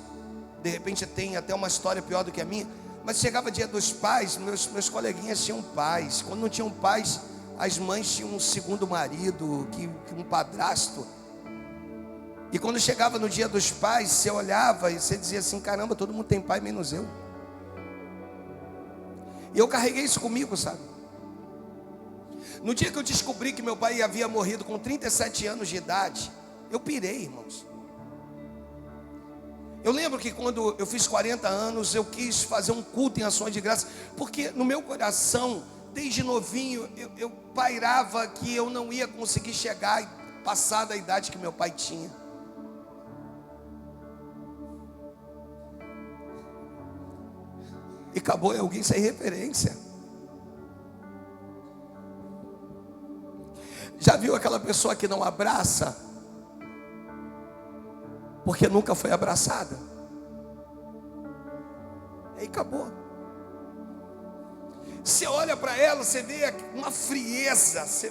de repente tem até uma história pior do que a minha, mas chegava dia dos pais, meus coleguinhas tinham pais. Quando não tinham pais, as mães tinham um segundo marido, um padrasto. E quando chegava no dia dos pais, você olhava e você dizia assim, caramba, todo mundo tem pai menos eu. E eu carreguei isso comigo, sabe? No dia que eu descobri que meu pai havia morrido com 37 anos de idade, eu pirei, irmãos. Eu lembro que quando eu fiz 40 anos, eu quis fazer um culto em ações de graça, porque no meu coração, desde novinho, eu pairava que eu não ia conseguir chegar e passar da idade que meu pai tinha. E acabou em alguém sem referência. Já viu aquela pessoa que não abraça porque nunca foi abraçada? Aí acabou. Você olha para ela, você vê uma frieza, você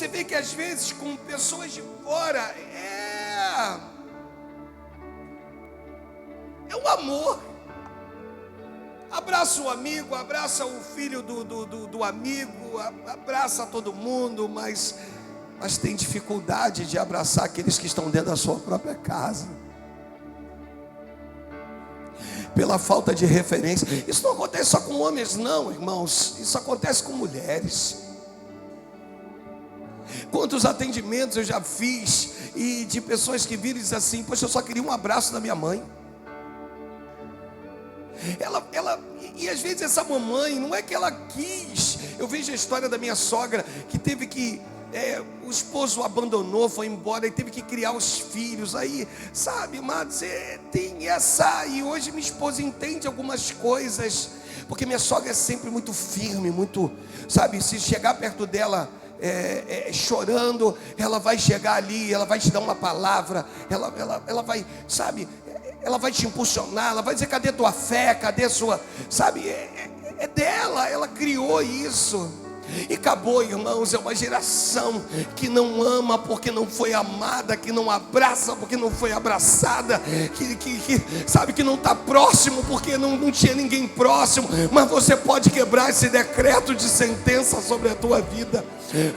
vê que às vezes com pessoas de fora é um amor. Abraça o amigo, abraça o filho do amigo, abraça todo mundo, mas tem dificuldade de abraçar aqueles que estão dentro da sua própria casa. Pela falta de referência. Isso não acontece só com homens não, irmãos. Isso acontece com mulheres. Quantos atendimentos eu já fiz e de pessoas que viram e dizem assim: poxa, eu só queria um abraço da minha mãe. E às vezes essa mamãe, não é que ela quis. Eu vejo a história da minha sogra, que teve que, o esposo abandonou, foi embora, e teve que criar os filhos. Aí, sabe, amados, tem essa. E hoje minha esposa entende algumas coisas, porque minha sogra é sempre muito firme, muito, sabe, se chegar perto dela chorando, ela vai chegar ali, ela vai te dar uma palavra, ela vai, sabe, ela vai te impulsionar, ela vai dizer: cadê tua fé, cadê sua, sabe, é dela, ela criou isso. E acabou, irmãos, é uma geração que não ama porque não foi amada, que não abraça porque não foi abraçada, que sabe, que não está próximo porque não tinha ninguém próximo. Mas você pode quebrar esse decreto de sentença sobre a tua vida.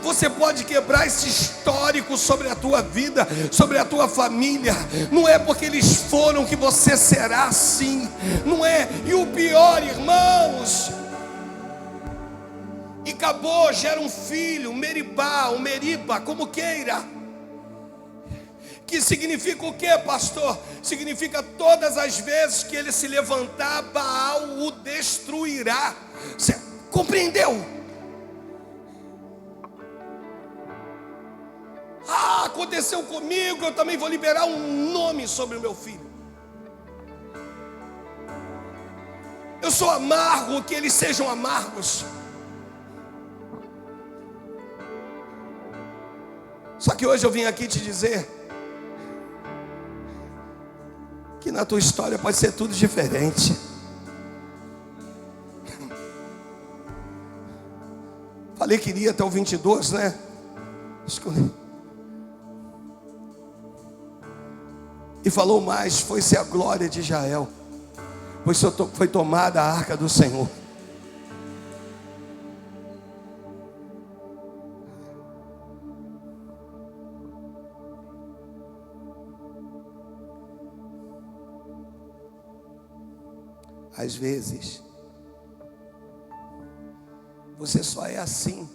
Você pode quebrar esse histórico sobre a tua vida, sobre a tua família. Não é porque eles foram que você será assim. Não é. E o pior, irmãos, e acabou, gera um filho, Meribá, ou Meriba, como queira. Que significa o que, pastor? Significa todas as vezes que ele se levantar, Baal o destruirá. Você compreendeu? Aconteceu comigo, eu também vou liberar um nome sobre o meu filho. Eu sou amargo, que eles sejam amargos. Só que hoje eu vim aqui te dizer que na tua história pode ser tudo diferente. Falei que iria até o 22, né? Escolhi. E falou mais: foi-se a glória de Israel, pois foi tomada a arca do Senhor. Às vezes, você só é assim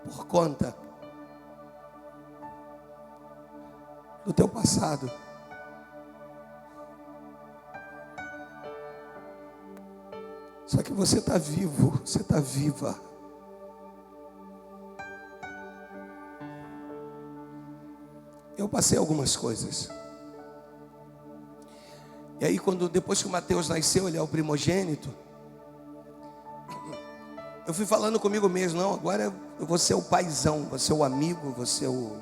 por conta do teu passado. Só que você está vivo, você está viva. Eu passei algumas coisas. E aí, depois que o Mateus nasceu, ele é o primogênito, eu fui falando comigo mesmo: não, agora eu vou ser o paizão, vou ser o amigo, vou ser o...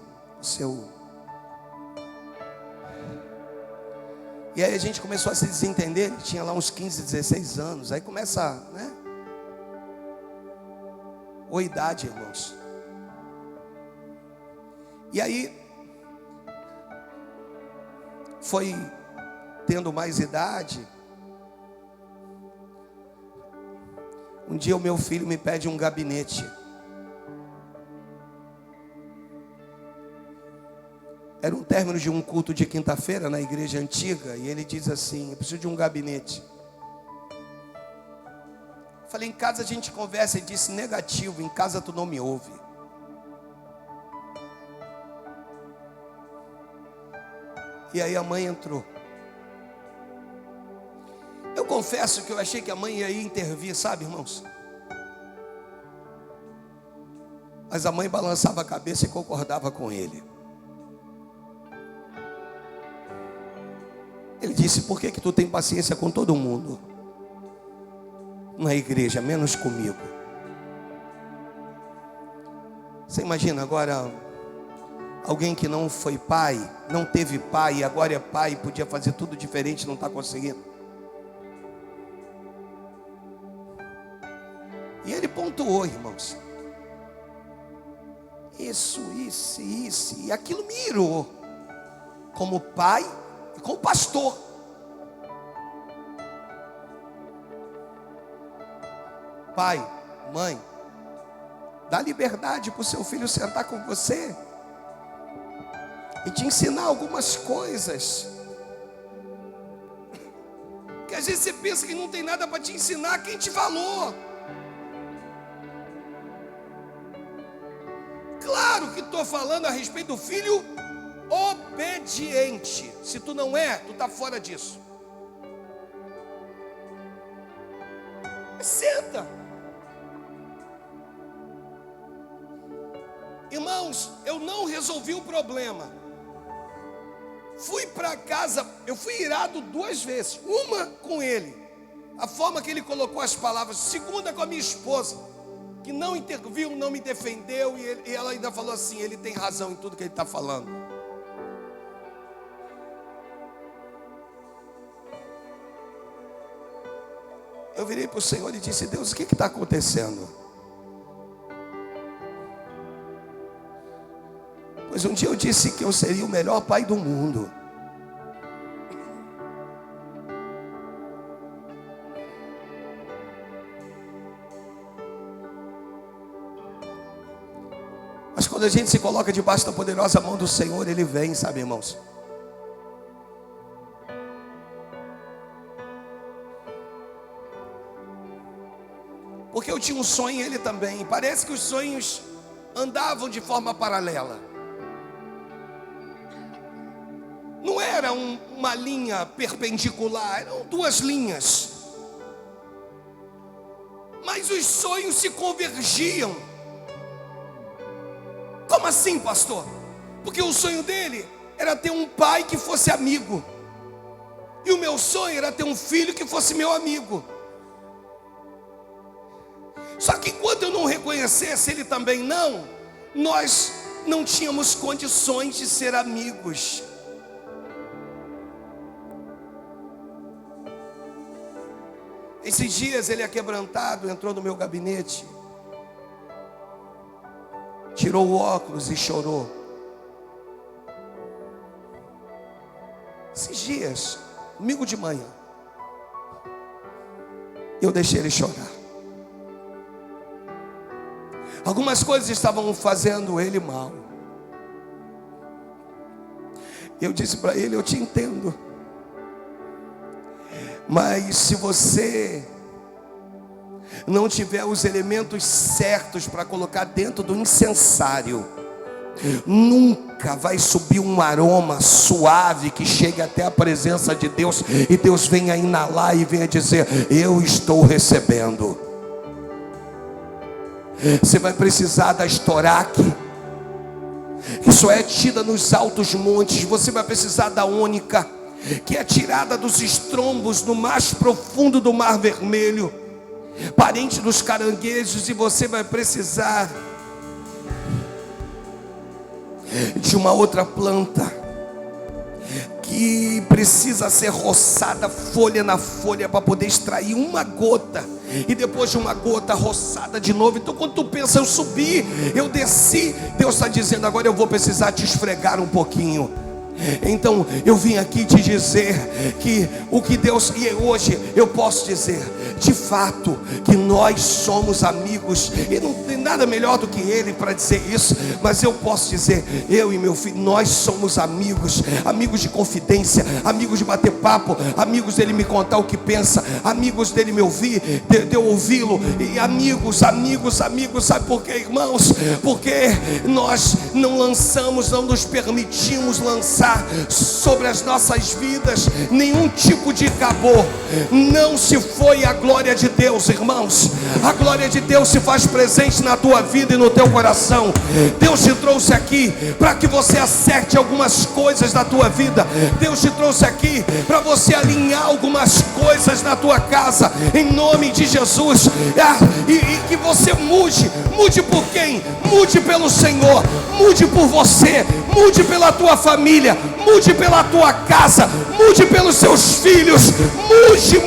E aí a gente começou a se desentender. Ele tinha lá uns 15, 16 anos. Aí começa, né? Ou idade, irmãos. E aí foi tendo mais idade. Um dia o meu filho me pede um gabinete. Era um término de um culto de quinta-feira na igreja antiga. E ele diz assim: eu preciso de um gabinete. Falei, em casa a gente conversa. Ele disse, negativo, em casa tu não me ouve. E aí a mãe entrou. Eu confesso que eu achei que a mãe ia intervir, sabe, irmãos? Mas a mãe balançava a cabeça e concordava com ele. Ele disse, por que tu tem paciência com todo mundo? Na igreja, menos comigo. Você imagina agora, alguém que não foi pai, não teve pai e agora é pai, podia fazer tudo diferente, não está conseguindo. E ele pontuou, irmãos. Isso, e aquilo me irou. Como pai e como pastor. Pai, mãe, dá liberdade para o seu filho sentar com você e te ensinar algumas coisas. Que às vezes você pensa que não tem nada para te ensinar, quem te falou? Claro que estou falando a respeito do filho obediente. Se tu não é, tu está fora disso. Senta. Irmãos, eu não resolvi o problema. Fui para casa, eu fui irado 2 vezes. Uma com ele, a forma que ele colocou as palavras. Segunda com a minha esposa, que não interviu, não me defendeu. E ela ainda falou assim, ele tem razão em tudo que ele está falando. Eu virei para o Senhor e disse, Deus, o que está acontecendo? Pois um dia eu disse que eu seria o melhor pai do mundo. Mas quando a gente se coloca debaixo da poderosa mão do Senhor, Ele vem, sabe, irmãos? Porque eu tinha um sonho, ele também. Parece que os sonhos andavam de forma paralela. Não era uma linha perpendicular, eram 2 linhas. Mas os sonhos se convergiam. Como assim, pastor? Porque o sonho dele era ter um pai que fosse amigo. E o meu sonho era ter um filho que fosse meu amigo. Só que enquanto eu não reconhecesse, ele também não, nós não tínhamos condições de ser amigos. Esses dias ele aquebrantado entrou no meu gabinete, tirou o óculos e chorou. Esses dias, domingo de manhã, eu deixei ele chorar. Algumas coisas estavam fazendo ele mal. Eu disse para ele, eu te entendo. Mas se você não tiver os elementos certos para colocar dentro do incensário, nunca vai subir um aroma suave que chegue até a presença de Deus e Deus venha inalar e venha dizer, eu estou recebendo. Você vai precisar da estoraque, que só é tida nos altos montes. Você vai precisar da ônica, que é tirada dos estrombos no mais profundo do Mar Vermelho, parente dos caranguejos. E você vai precisar de uma outra planta que precisa ser roçada folha na folha para poder extrair uma gota, e depois de uma gota roçada de novo. Então quando tu pensa, eu subi, eu desci, Deus está dizendo, agora eu vou precisar te esfregar um pouquinho. Então eu vim aqui te dizer que o que Deus, e hoje eu posso dizer de fato que nós somos amigos, e não tem nada melhor do que Ele para dizer isso, mas eu posso dizer, eu e meu filho, nós somos amigos, amigos de confidência, amigos de bater papo, amigos dele me contar o que pensa, amigos dele me ouvir, de eu ouvi-lo, e amigos, sabe por quê, irmãos? Porque nós não lançamos, não nos permitimos lançar sobre as nossas vidas nenhum tipo de cabô. Não se foi a glória de Deus, irmãos. A glória de Deus se faz presente na tua vida e no teu coração. Deus te trouxe aqui para que você acerte algumas coisas da tua vida. Deus te trouxe aqui para você alinhar algumas coisas na tua casa, em nome de Jesus. E que você mude por quem? Mude pelo Senhor, mude por você, mude pela tua família, mude pela tua casa, mude pelos seus filhos, mude,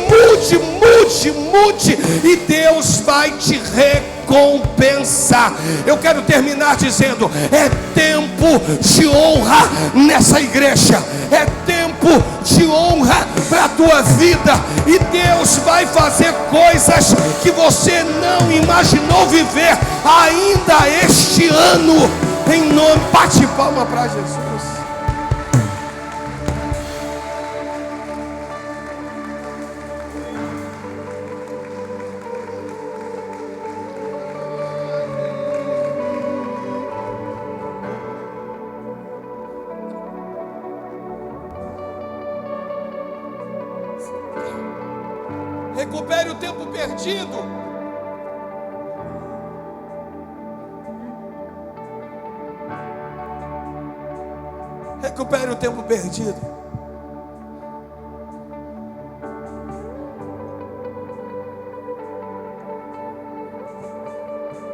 e Deus vai te recompensar. Eu quero terminar dizendo: é tempo de honra nessa igreja, é tempo de honra para a tua vida, e Deus vai fazer coisas que você não imaginou viver ainda este ano, em nome, bate palma para Jesus. Recupere o tempo perdido. Recupere o tempo perdido.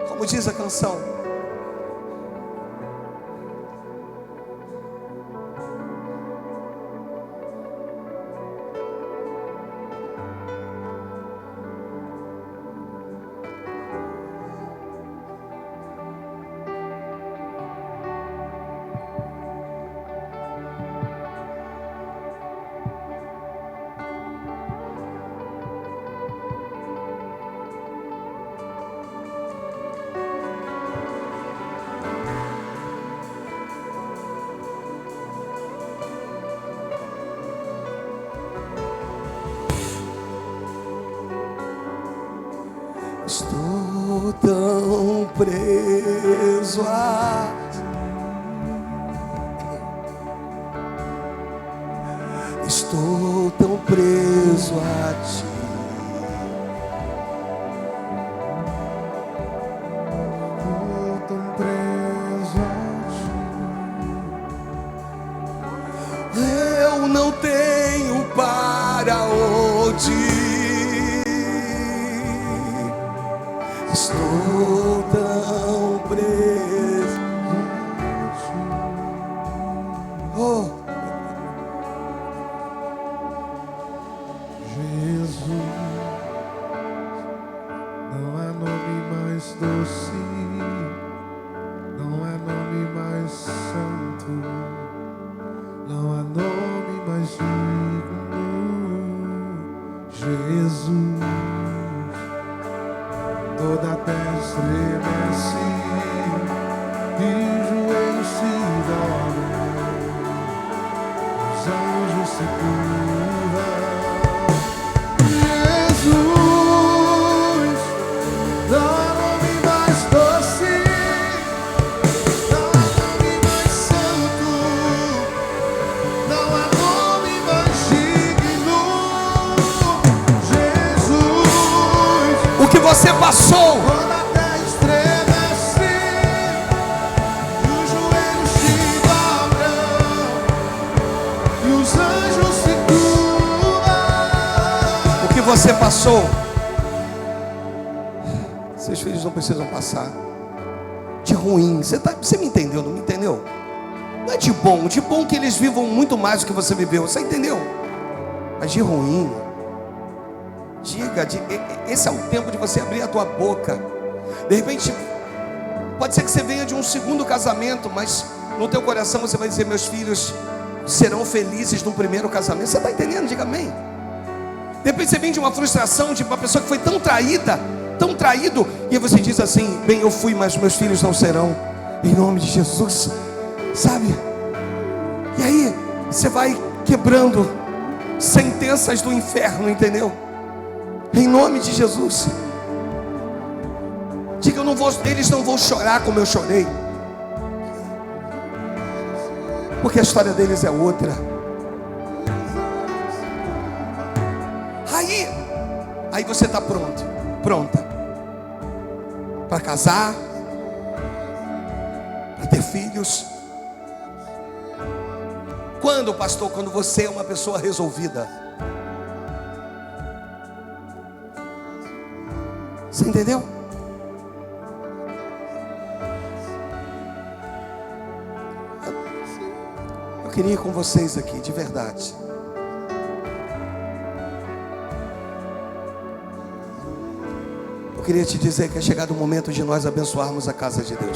Como diz a canção, estou tão preso a ti, estou tão preso a ti, estou tão preso a ti, eu não tenho para onde ir. Estou tão preso. Oh, Jesus, não há nome mais doce, não há nome mais santo, não há nome mais digno. Jesus, toda a terra estremece e joelhos se dobram, os anjos se curvam. Jesus, não há nome mais doce, não há nome mais santo, não há nome mais digno. Jesus, o que você passou, toda a terra estremece e os joelhos se dobram e os anjos se curvam. o que você passou, seus filhos não precisam passar. De ruim, você me entendeu, não me entendeu? Não é de bom que eles vivam muito mais do que você viveu, você entendeu? Mas de ruim, esse é o tempo de você abrir a tua boca. De repente, pode ser que você venha de um segundo casamento, mas no teu coração você vai dizer: meus filhos serão felizes no primeiro casamento. Você está entendendo? Diga amém. De repente você vem de uma frustração, de uma pessoa que foi tão traída, tão traído, e aí você diz assim: bem, eu fui, mas meus filhos não serão, em nome de Jesus, sabe? E aí você vai quebrando sentenças do inferno, entendeu? Em nome de Jesus. Diga: eles não vão chorar como eu chorei, porque a história deles é outra. Aí você está pronta para casar, para ter filhos. Quando, pastor? Quando você é uma pessoa resolvida. Você entendeu? Eu queria ir com vocês aqui, de verdade. Eu queria te dizer que é chegado o momento de nós abençoarmos a casa de Deus.